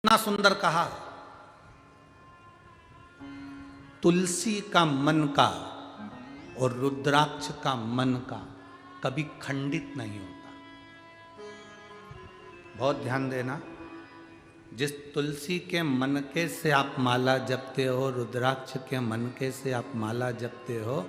इतना सुंदर कहा, तुलसी का मन का और रुद्राक्ष का मन का कभी खंडित नहीं होता। बहुत ध्यान देना, जिस तुलसी के मनके से आप माला जपते हो, रुद्राक्ष के मनके से आप माला जपते हो,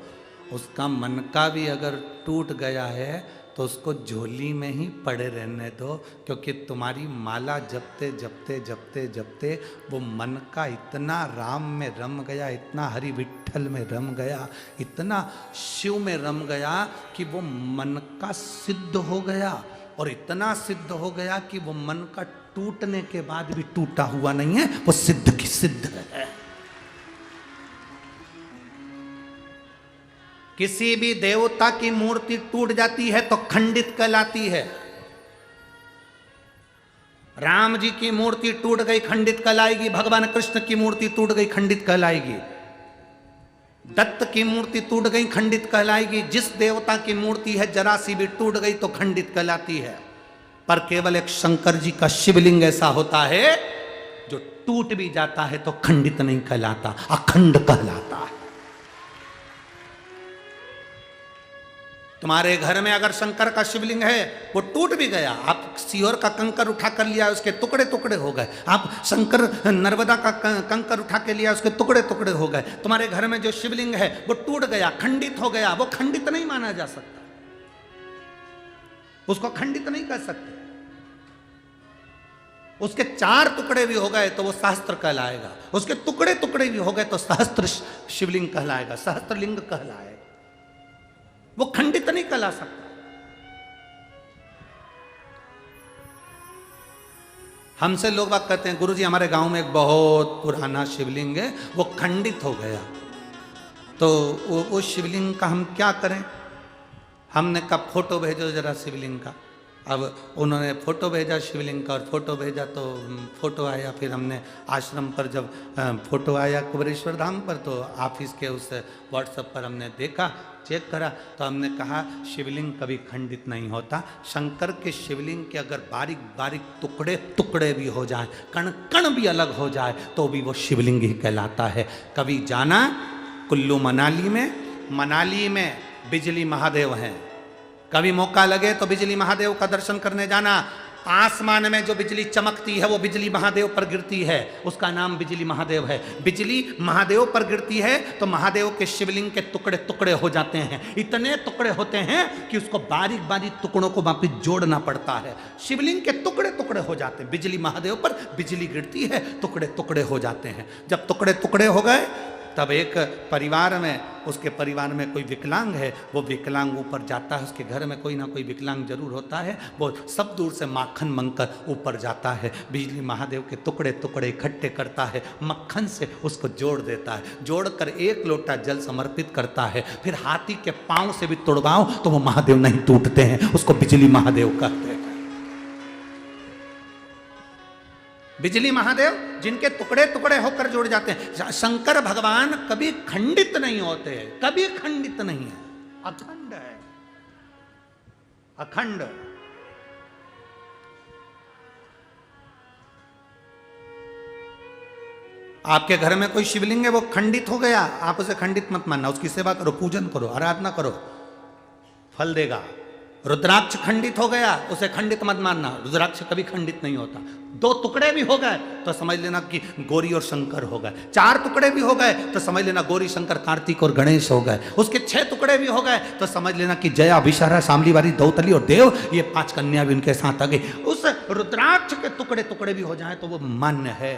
उसका मनका भी अगर टूट गया है तो उसको झोली में ही पड़े रहने दो, क्योंकि तुम्हारी माला जपते जपते जपते जपते वो मन का इतना राम में रम गया, इतना हरि विठ्ठल में रम गया, इतना शिव में रम गया कि वो मन का सिद्ध हो गया। और इतना सिद्ध हो गया कि वो मन का टूटने के बाद भी टूटा हुआ नहीं है, वो सिद्ध की सिद्ध है। किसी भी देवता की मूर्ति टूट जाती है तो खंडित कहलाती है। राम जी की मूर्ति टूट गई, खंडित कहलाएगी। भगवान कृष्ण की मूर्ति टूट गई, खंडित कहलाएगी। दत्त की मूर्ति टूट गई, खंडित कहलाएगी। जिस देवता की मूर्ति है जरा सी भी टूट गई तो खंडित कहलाती है। पर केवल एक शंकर जी का शिवलिंग ऐसा होता है जो टूट भी जाता है तो खंडित नहीं कहलाता, अखंड कहलाता है। तुम्हारे घर में अगर शंकर का शिवलिंग है, वो टूट भी गया, आप सीहोर का कंकर उठा कर लिया, उसके टुकड़े टुकड़े हो गए। आप शंकर नर्मदा का कंकर उठा के लिया, उसके टुकड़े टुकड़े हो गए। तुम्हारे घर में जो शिवलिंग है वो टूट गया, खंडित हो गया, वो खंडित नहीं माना जा सकता, उसको खंडित नहीं कर सकते। उसके 4 टुकड़े भी हो गए तो वो सहस्त्र कहलाएगा, उसके टुकड़े टुकड़े भी हो गए तो सहस्त्र शिवलिंग कहलाएगा, सहस्त्रलिंग कहलाएगा, वो खंडित नहीं कहला सकता। हमसे लोग बात कहते हैं, गुरुजी हमारे गांव में एक बहुत पुराना शिवलिंग है, वो खंडित हो गया, तो वो शिवलिंग का हम क्या करें? हमने कहा फोटो भेजो जरा शिवलिंग का। अब उन्होंने फोटो भेजा शिवलिंग का, और फोटो भेजा तो फोटो आया। फिर हमने आश्रम पर जब फोटो आया कुबेरेश्वर धाम पर, तो ऑफिस के उस व्हाट्सएप पर हमने देखा, चेक करा, तो हमने कहा शिवलिंग कभी खंडित नहीं होता। शंकर के शिवलिंग के अगर बारीक बारीक टुकड़े टुकड़े भी हो जाए, कण कण भी अलग हो जाए, तो भी वो शिवलिंग ही कहलाता है। कभी जाना कुल्लू मनाली में बिजली महादेव हैं, कभी मौका लगे तो बिजली महादेव का दर्शन करने जाना। आसमान में जो बिजली चमकती है वो बिजली महादेव पर गिरती है, उसका नाम बिजली महादेव है। बिजली महादेव पर गिरती है तो महादेव के शिवलिंग के टुकड़े टुकड़े हो जाते हैं, इतने टुकड़े होते हैं कि उसको बारीक बारीक टुकड़ों को वापिस जोड़ना पड़ता है। शिवलिंग के टुकड़े टुकड़े हो जाते हैं, बिजली महादेव पर बिजली गिरती है, टुकड़े टुकड़े हो जाते हैं। जब टुकड़े टुकड़े हो गए तब एक परिवार में, उसके परिवार में कोई विकलांग है, वो विकलांग ऊपर जाता है, उसके घर में कोई ना कोई विकलांग जरूर होता है, वो सब दूर से माखन मंगकर ऊपर जाता है, बिजली महादेव के टुकड़े टुकड़े इकट्ठे करता है, मक्खन से उसको जोड़ देता है, जोड़कर 1 लोटा जल समर्पित करता है। फिर हाथी के पांव से भी तोड़वाओ तो वो महादेव नहीं टूटते हैं, उसको बिजली महादेव कहते हैं। बिजली महादेव जिनके टुकड़े टुकड़े होकर जुड़ जाते हैं। शंकर भगवान कभी खंडित नहीं होते, कभी खंडित नहीं है, अखंड है, अखंड। आपके घर में कोई शिवलिंग है, वो खंडित हो गया, आप उसे खंडित मत मानना, उसकी सेवा करो, पूजन करो, आराधना करो, फल देगा। रुद्राक्ष खंडित हो गया, उसे खंडित मत मानना, रुद्राक्ष कभी खंडित नहीं होता। 2 टुकड़े भी हो गए तो समझ लेना कि गौरी और शंकर हो गए। 4 टुकड़े भी हो गए तो समझ लेना गौरी शंकर कार्तिक और गणेश हो गए। उसके 6 टुकड़े भी हो गए तो समझ लेना कि जया विशारा शामलीवारी दौतली और देव, ये 5 कन्या भी उनके साथ आ गई। उस रुद्राक्ष के टुकड़े टुकड़े भी हो जाए तो वो मान्य है।